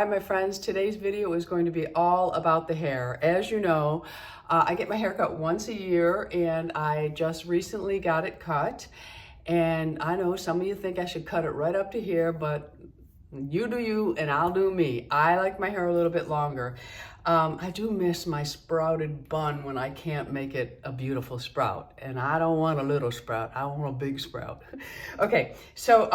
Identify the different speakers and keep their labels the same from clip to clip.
Speaker 1: my friends. Today's video is going to be all about the hair. As you know, I get my hair cut once a year and I just recently got it cut. And I know some of you think I should cut it right up to here, but you do you and I'll do me. I like my hair a little bit longer. I do miss my sprouted bun when I can't make it a beautiful sprout. And I don't want a little sprout, I want a big sprout. Okay, so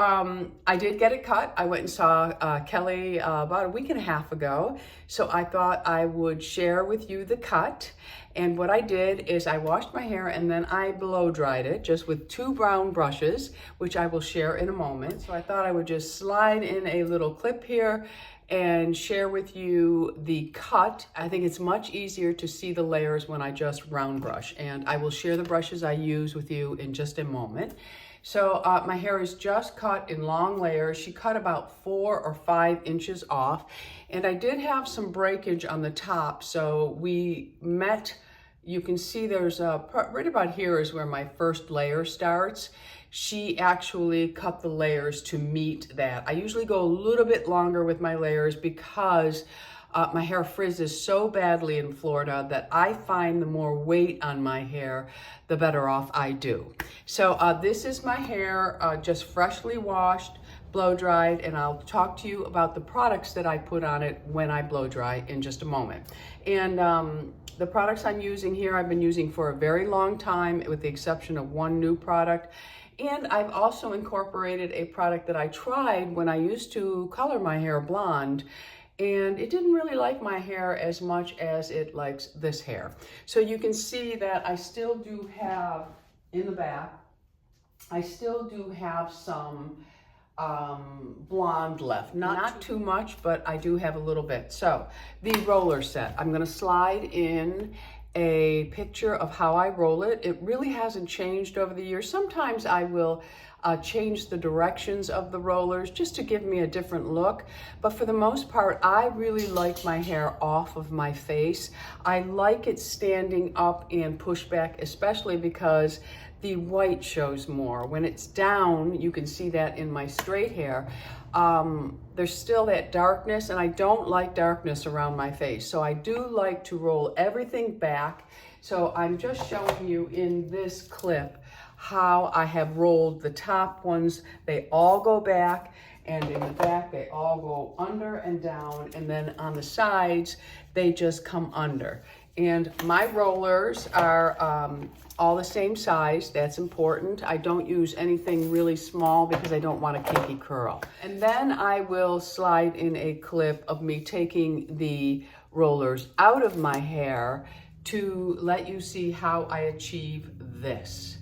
Speaker 1: I did get it cut. I went and saw Kelly about a week and a half ago. So I thought I would share with you the cut. And what I did is I washed my hair and then I blow dried it just with 2 brown brushes, which I will share in a moment. So I thought I would just slide in a little clip here and share with you the cut. I think it's much easier to see the layers when I just round brush, and I will share the brushes I use with you in just a moment. So my hair is just cut in long layers. She cut about 4 or 5 inches off, and I did have some breakage on the top, so we met. You can see there's right about here is where my first layer starts. She actually cut the layers to meet that. I usually go a little bit longer with my layers because my hair frizzes so badly in Florida that I find the more weight on my hair, the better off I do. So this is my hair, just freshly washed, blow dried, and I'll talk to you about the products that I put on it when I blow dry in just a moment. And the products I'm using here, I've been using for a very long time, with the exception of one new product. And I've also incorporated a product that I tried when I used to color my hair blonde, and it didn't really like my hair as much as it likes this hair. So you can see that I still do have, in the back, I still do have some blonde left. Not too much, but I do have a little bit. So the roller set, I'm gonna slide in a picture of how I roll it. It really hasn't changed over the years. Sometimes I will change the directions of the rollers just to give me a different look. But for the most part, I really like my hair off of my face. I like it standing up and pushed back, especially because the white shows more. When it's down, you can see that in my straight hair, there's still that darkness, and I don't like darkness around my face. So I do like to roll everything back. So I'm just showing you in this clip how I have rolled the top ones. They all go back, and in the back, they all go under and down, and then on the sides, they just come under. And my rollers are all the same size. That's important. I don't use anything really small because I don't want a kinky curl. And then I will slide in a clip of me taking the rollers out of my hair to let you see how I achieve this.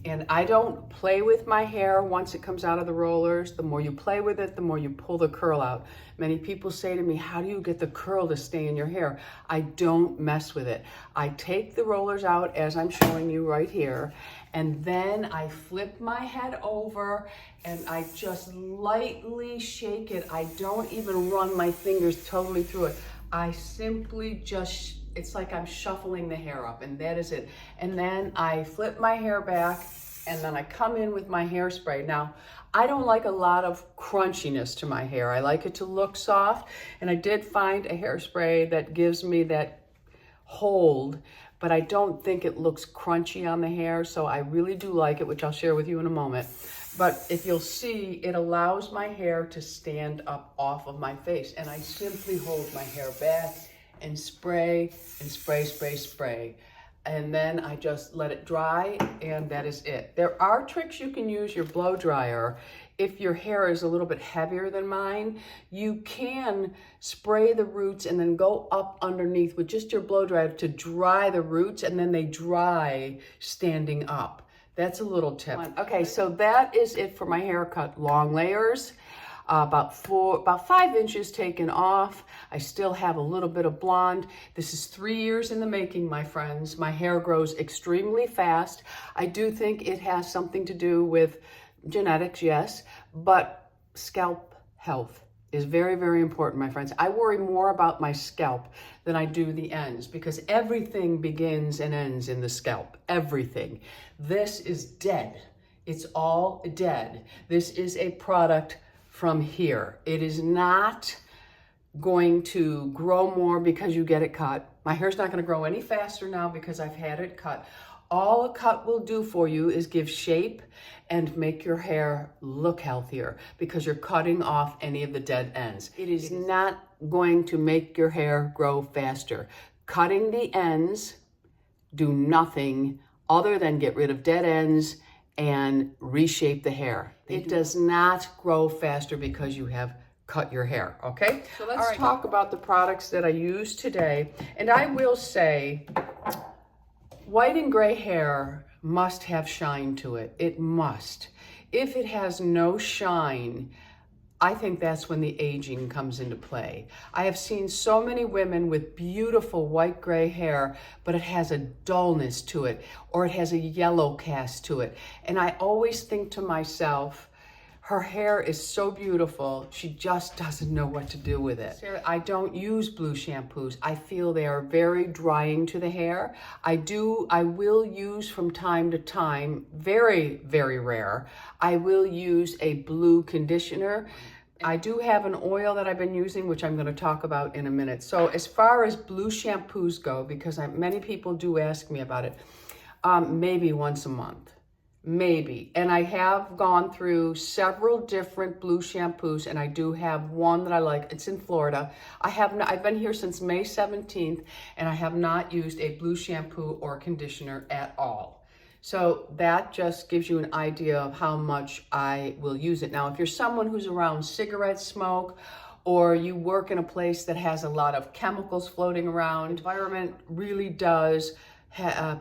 Speaker 1: And I don't play with my hair once it comes out of the rollers. The more you play with it, the more you pull the curl out. Many people say to me, how do you get the curl to stay in your hair? I don't mess with it. I take the rollers out as I'm showing you right here, and then I flip my head over and I just lightly shake it. I don't even run my fingers totally through it. I simply just, it's like I'm shuffling the hair up, and that is it. And then I flip my hair back, and then I come in with my hairspray. Now, I don't like a lot of crunchiness to my hair. I like it to look soft, and I did find a hairspray that gives me that hold, but I don't think it looks crunchy on the hair, so I really do like it, which I'll share with you in a moment. But if you'll see, it allows my hair to stand up off of my face, and I simply hold my hair back and spray and spray, spray, spray. And then I just let it dry, and that is it. There are tricks you can use your blow dryer. If your hair is a little bit heavier than mine, you can spray the roots and then go up underneath with just your blow dryer to dry the roots, and then they dry standing up. That's a little tip. Okay, so that is it for my haircut. Long layers. About 5 inches taken off. I still have a little bit of blonde. This is 3 years in the making, my friends. My hair grows extremely fast. I do think it has something to do with genetics, yes, but scalp health is very, very important, my friends. I worry more about my scalp than I do the ends, because everything begins and ends in the scalp, everything. This is dead. It's all dead. This is a product from here. It is not going to grow more because you get it cut. My hair's not going to grow any faster now because I've had it cut. All a cut will do for you is give shape and make your hair look healthier because you're cutting off any of the dead ends. It is not going to make your hair grow faster. Cutting the ends do nothing other than get rid of dead ends and reshape the hair. It does not grow faster because you have cut your hair, okay? So let's talk about the products that I use today. And I will say, white and gray hair must have shine to it. It must. If it has no shine, I think that's when the aging comes into play. I have seen so many women with beautiful white gray hair, but it has a dullness to it, or it has a yellow cast to it. And I always think to myself, her hair is so beautiful, she just doesn't know what to do with it. I don't use blue shampoos. I feel they are very drying to the hair. I will use from time to time, very, very rare, I will use a blue conditioner. I do have an oil that I've been using, which I'm going to talk about in a minute. So as far as blue shampoos go, because many people do ask me about it, maybe once a month. Maybe. And I have gone through several different blue shampoos, and I do have one that I like. It's in Florida. I've been here since May 17th, and I have not used a blue shampoo or conditioner at all. So that just gives you an idea of how much I will use it. Now, if you're someone who's around cigarette smoke, or you work in a place that has a lot of chemicals floating around, the environment really does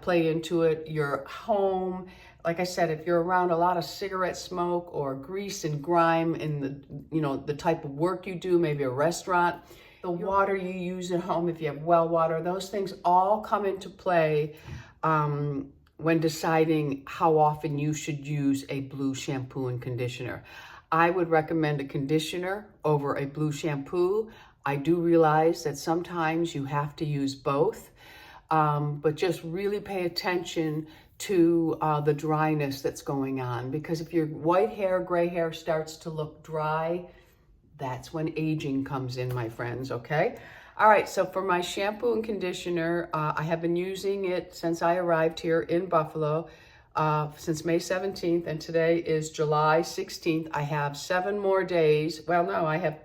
Speaker 1: play into it. Your home, like I said, if you're around a lot of cigarette smoke or grease and grime in the type of work you do, maybe a restaurant, the water you use at home, if you have well water, those things all come into play when deciding how often you should use a blue shampoo and conditioner. I would recommend a conditioner over a blue shampoo. I do realize that sometimes you have to use both, but just really pay attention to the dryness that's going on, because if your white hair, gray hair starts to look dry, that's when aging comes in, my friends, okay? All right, so for my shampoo and conditioner, I have been using it since I arrived here in Buffalo, since May 17th, and today is July 16th. I have 7 more days. Well, no, I have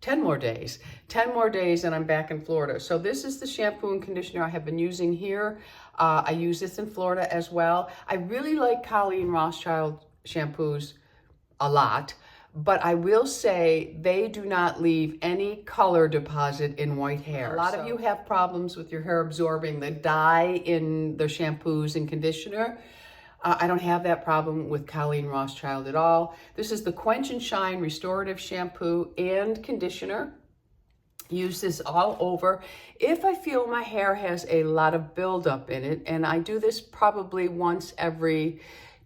Speaker 1: 10 more days. 10 more days and I'm back in Florida. So this is the shampoo and conditioner I have been using here. I use this in Florida as well. I really like Colleen Rothschild shampoos a lot, but I will say they do not leave any color deposit in white hair. A lot of you have problems with your hair absorbing the dye in their shampoos and conditioner. I don't have that problem with Colleen Rothschild at all. This is the Quench and Shine Restorative Shampoo and Conditioner. Use this all over. If I feel my hair has a lot of buildup in it, and I do this probably once every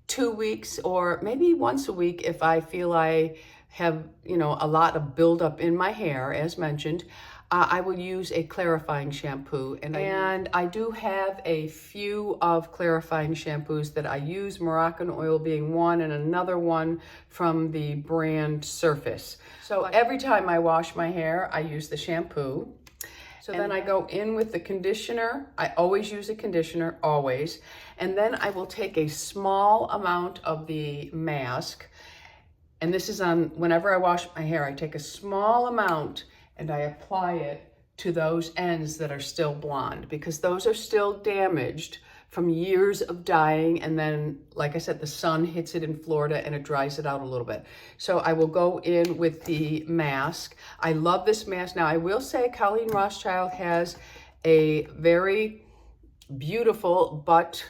Speaker 1: 2 weeks or maybe once a week if I feel I have, a lot of buildup in my hair, as mentioned, I will use a clarifying shampoo. And I do have a few of clarifying shampoos that I use, Moroccan oil being one, and another one from the brand Surface. So every time I wash my hair, I use the shampoo. So then I go in with the conditioner. I always use a conditioner, always. And then I will take a small amount of the mask. And this is on, whenever I wash my hair, I take a small amount and I apply it to those ends that are still blonde, because those are still damaged from years of dyeing. And then, like I said, the sun hits it in Florida and it dries it out a little bit. So I will go in with the mask. I love this mask. Now, I will say Colleen Rothschild has a very beautiful but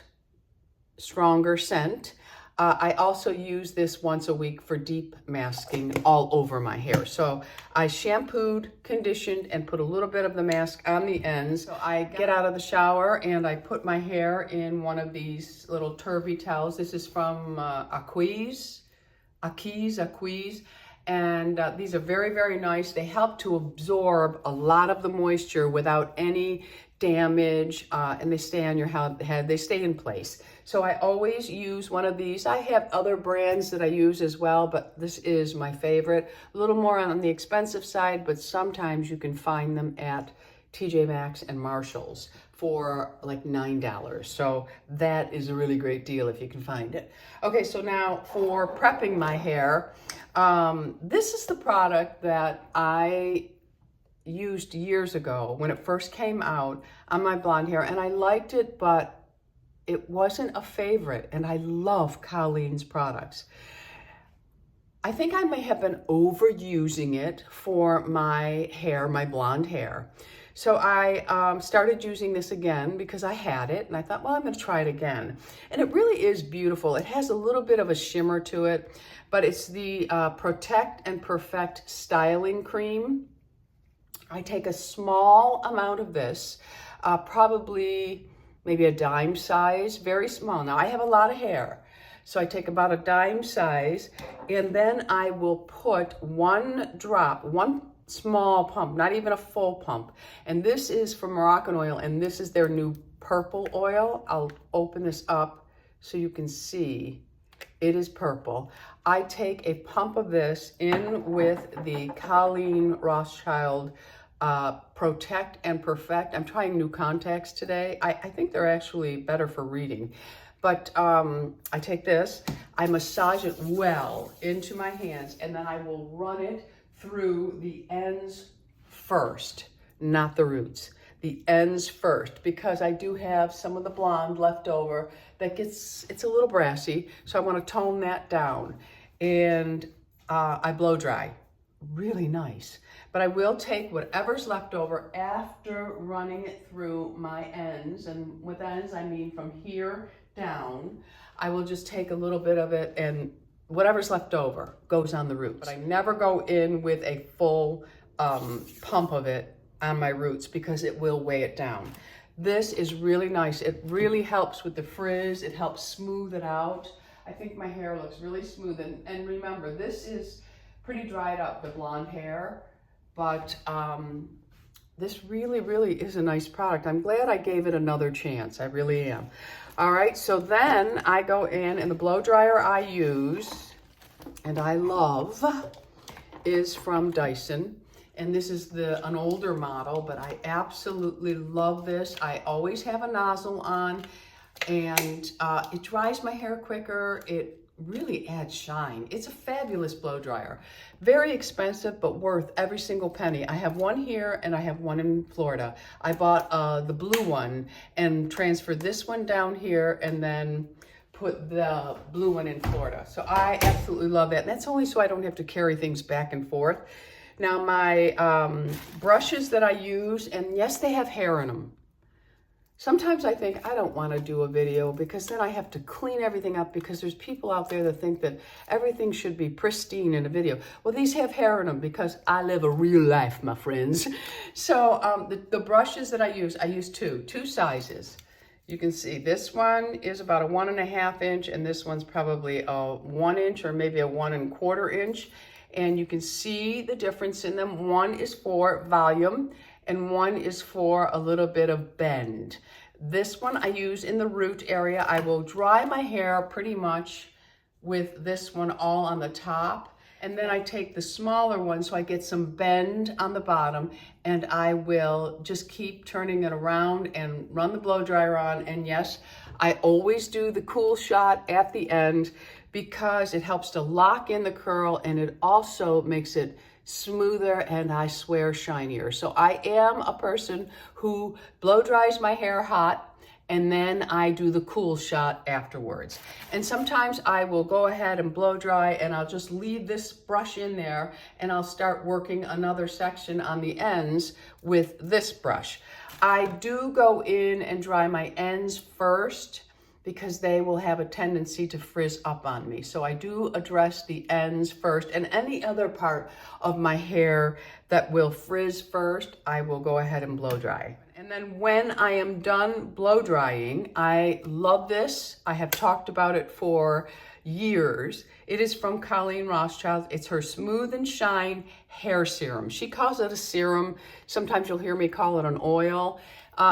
Speaker 1: stronger scent. I also use this once a week for deep masking all over my hair. So I shampooed, conditioned, and put a little bit of the mask on the ends. So I get out of the shower and I put my hair in one of these little turvy towels. This is from Acquise. And these are very, very nice. They help to absorb a lot of the moisture without any damage, and they stay on your head. They stay in place. So I always use one of these. I have other brands that I use as well, but this is my favorite. A little more on the expensive side, but sometimes you can find them at TJ Maxx and Marshall's for like $9. So that is a really great deal if you can find it. Okay, so now for prepping my hair, this is the product that I used years ago when it first came out on my blonde hair, and I liked it, but it wasn't a favorite, and I love Colleen's products. I think I may have been overusing it for my hair, my blonde hair. So I started using this again because I had it, and I thought, well, I'm going to try it again. And it really is beautiful. It has a little bit of a shimmer to it, but it's the Protect and Perfect Styling Cream. I take a small amount of this, probably maybe a dime size, very small. Now I have a lot of hair, so I take about a dime size, and then I will put one drop, one small pump, not even a full pump. And this is from Moroccan Oil, and this is their new purple oil. I'll open this up so you can see. It is purple. I take a pump of this in with the Colleen Rothschild Protect and Perfect. I'm trying new contacts today. I think they're actually better for reading. But I take this, I massage it well into my hands, and then I will run it through the ends first, not the roots. The ends first, because I do have some of the blonde left over that it's a little brassy, so I want to tone that down. And I blow dry, really nice. But I will take whatever's left over after running it through my ends, and with ends I mean from here down. I will just take a little bit of it, and whatever's left over goes on the roots. But I never go in with a full pump of it on my roots because it will weigh it down. This is really nice. It really helps with the frizz. It helps smooth it out. I think my hair looks really smooth. And remember, this is pretty dried up, the blonde hair, but this really, really is a nice product. I'm glad I gave it another chance. I really am. All right, so then I go in, and the blow dryer I use, and I love, is from Dyson. And this is an older model, but I absolutely love this. I always have a nozzle on, and it dries my hair quicker. It really adds shine. It's a fabulous blow dryer. Very expensive, but worth every single penny. I have one here, and I have one in Florida. I bought the blue one and transferred this one down here, and then put the blue one in Florida. So I absolutely love that. And that's only so I don't have to carry things back and forth. Now my brushes that I use, and yes, they have hair in them. Sometimes I think I don't want to do a video because then I have to clean everything up, because there's people out there that think that everything should be pristine in a video. Well, these have hair in them because I live a real life, my friends. So the brushes that I use two sizes. You can see this one is about a 1.5 inch, and this one's probably a 1 inch or maybe a 1 1/4 inch. And you can see the difference in them. One is for volume, and one is for a little bit of bend. This one I use in the root area. I will dry my hair pretty much with this one all on the top. And then I take the smaller one so I get some bend on the bottom, and I will just keep turning it around and run the blow dryer on. And yes, I always do the cool shot at the end because it helps to lock in the curl, and it also makes it smoother and, I swear, shinier. So I am a person who blow dries my hair hot, and then I do the cool shot afterwards. And sometimes I will go ahead and blow dry, and I'll just leave this brush in there, and I'll start working another section on the ends with this brush. I do go in and dry my ends first because they will have a tendency to frizz up on me. So I do address the ends first, and any other part of my hair that will frizz first, I will go ahead and blow dry. And then when I am done blow drying, I love this. I have talked about it for years. It is from Colleen Rothschild. It's her Smooth and Shine Hair Serum. She calls it a serum. Sometimes you'll hear me call it an oil.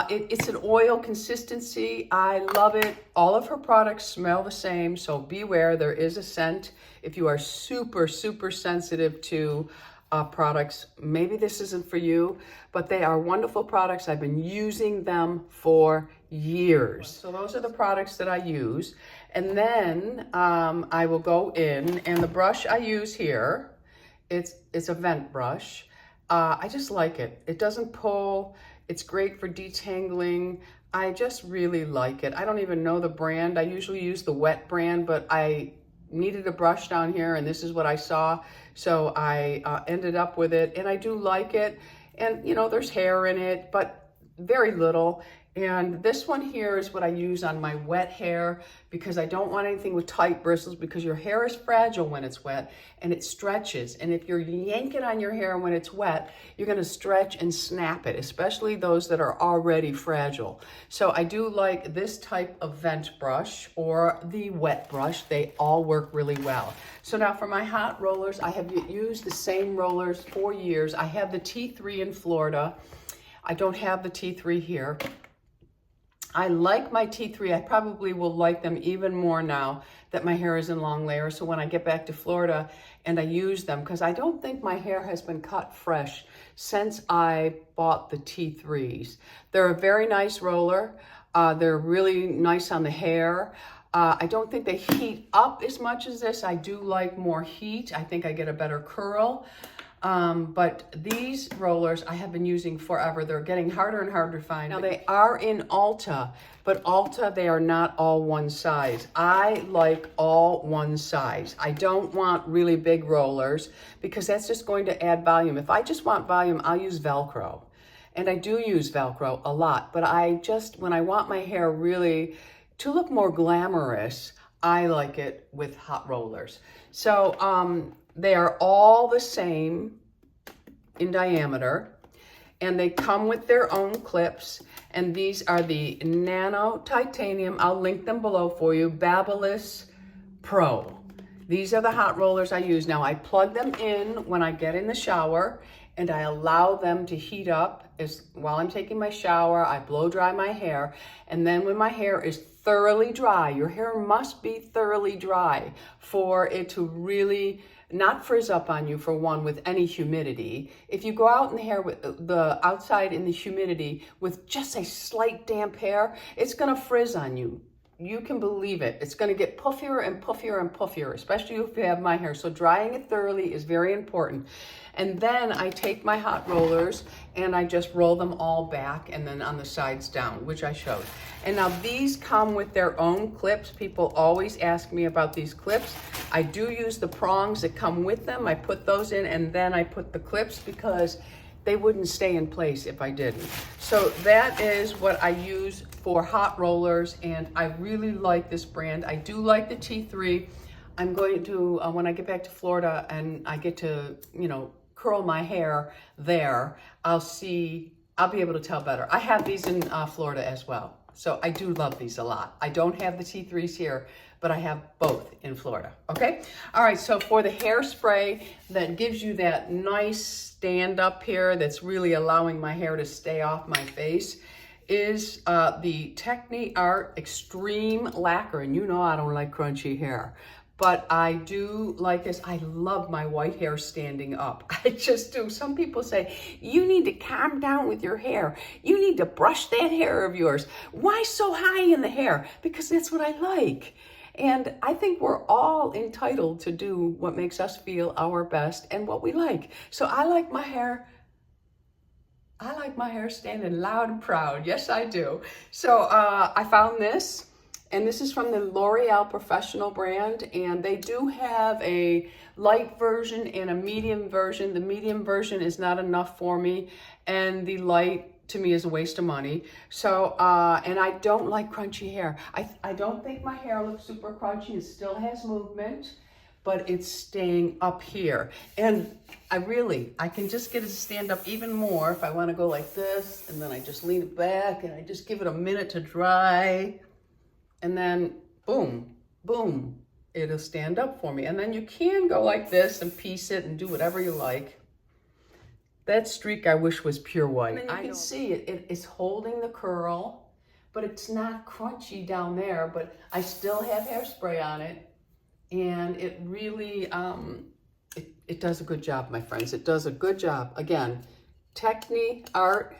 Speaker 1: It's an oil consistency. I love it. All of her products smell the same, so beware, there is a scent. If you are super, super sensitive to products, maybe this isn't for you, but they are wonderful products. I've been using them for years. So those are the products that I use. And then I will go in, and the brush I use here, it's a vent brush. I just like it. It doesn't pull. It's great for detangling. I just really like it. I don't even know the brand. I usually use the wet brand, but I needed a brush down here, and this is what I saw. So I ended up with it, and I do like it. And you know, there's hair in it, but very little. And this one here is what I use on my wet hair, because I don't want anything with tight bristles, because your hair is fragile when it's wet and it stretches. And if you're yanking on your hair when it's wet, you're gonna stretch and snap it, especially those that are already fragile. So I do like this type of vent brush or the wet brush. They all work really well. So now for my hot rollers, I have used the same rollers for years. I have the T3 in Florida. I don't have the T3 here. I like my T3. I probably will like them even more now that my hair is in long layers. So when I get back to Florida and I use them, because I don't think my hair has been cut fresh since I bought the T3s. They're a very nice roller. They're really nice on the hair. I don't think they heat up as much as this. I do like more heat. I think I get a better curl. But these rollers I have been using forever. They're getting harder and harder to find. Now they are in Ulta, but Ulta, they are not all one size. I like all one size. I don't want really big rollers because that's just going to add volume. If I just want volume, I'll use Velcro. And I do use Velcro a lot, but when I want my hair really to look more glamorous, I like it with hot rollers. So, they are all the same in diameter, and they come with their own clips. And these are the Nano Titanium. I'll link them below for you. Ageless Pro. These are the hot rollers I use. Now I plug them in when I get in the shower, and I allow them to heat up while I'm taking my shower. I blow dry my hair, and then when my hair is thoroughly dry, your hair must be thoroughly dry for it to really not frizz up on you, for one, with any humidity. If you go out in the hair with outside in the humidity with just a slight damp hair, it's gonna frizz on you. You can believe it. It's gonna get puffier and puffier and puffier, especially if you have my hair. So drying it thoroughly is very important. And then I take my hot rollers and I just roll them all back and then on the sides down, which I showed. And now these come with their own clips. People always ask me about these clips. I do use the prongs that come with them. I put those in and then I put the clips because they wouldn't stay in place if I didn't. So that is what I use for hot rollers, and I really like this brand. I do like the T3. I'm going to, when I get back to Florida and I get to, curl my hair there, I'll be able to tell better. I have these in Florida as well. So I do love these a lot. I don't have the T3s here, but I have both in Florida, okay? All right, so for the hairspray that gives you that nice stand up here that's really allowing my hair to stay off my face is the Techni Art Extreme Lacquer. And you know I don't like crunchy hair, but I do like this. I love my white hair standing up. I just do. Some people say, you need to calm down with your hair. You need to brush that hair of yours. Why so high in the hair? Because that's what I like. And I think we're all entitled to do what makes us feel our best and what we like. So I like my hair standing loud and proud. Yes, I do. So I found this. And this is from the L'Oreal Professional brand, and they do have a light version and a medium version. The medium version is not enough for me, and the light to me is a waste of money. So, and I don't like crunchy hair. I don't think my hair looks super crunchy. It still has movement, but it's staying up here. And I can just get it to stand up even more if I want to go like this, and then I just lean it back and I just give it a minute to dry. And then boom, boom, it'll stand up for me. And then you can go like this and piece it and do whatever you like. That streak I wish was pure white. And then you can see it is holding the curl, but it's not crunchy down there, but I still have hairspray on it. And it really, it does a good job, my friends. It does a good job. Again, Technique Art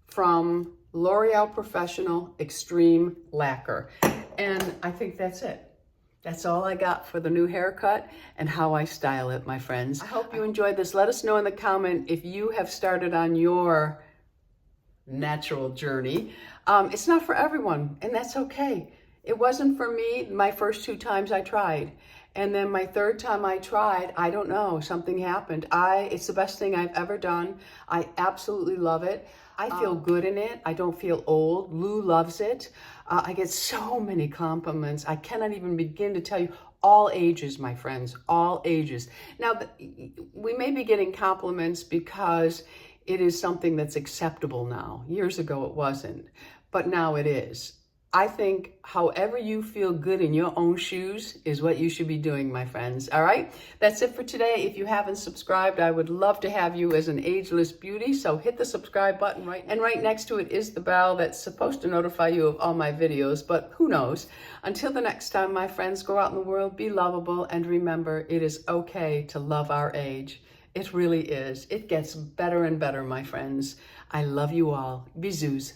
Speaker 1: from L'Oreal Professional Extreme Lacquer. And I think that's it. That's all I got for the new haircut and how I style it, my friends. I hope you enjoyed this. Let us know in the comment if you have started on your natural journey. It's not for everyone, and that's okay. It wasn't for me my first 2 times I tried. And then my 3rd time I tried, I don't know, something happened. It's the best thing I've ever done. I absolutely love it. I feel good in it. I don't feel old. Lou loves it. I get so many compliments. I cannot even begin to tell you. All ages, my friends, all ages. Now, we may be getting compliments because it is something that's acceptable now. Years ago, it wasn't, but now it is. I think however you feel good in your own shoes is what you should be doing, my friends. All right, that's it for today. If you haven't subscribed, I would love to have you as an ageless beauty. So hit the subscribe button and right next to it is the bell that's supposed to notify you of all my videos, but who knows? Until the next time, my friends, go out in the world, be lovable, and remember, it is okay to love our age. It really is. It gets better and better, my friends. I love you all. Bisous.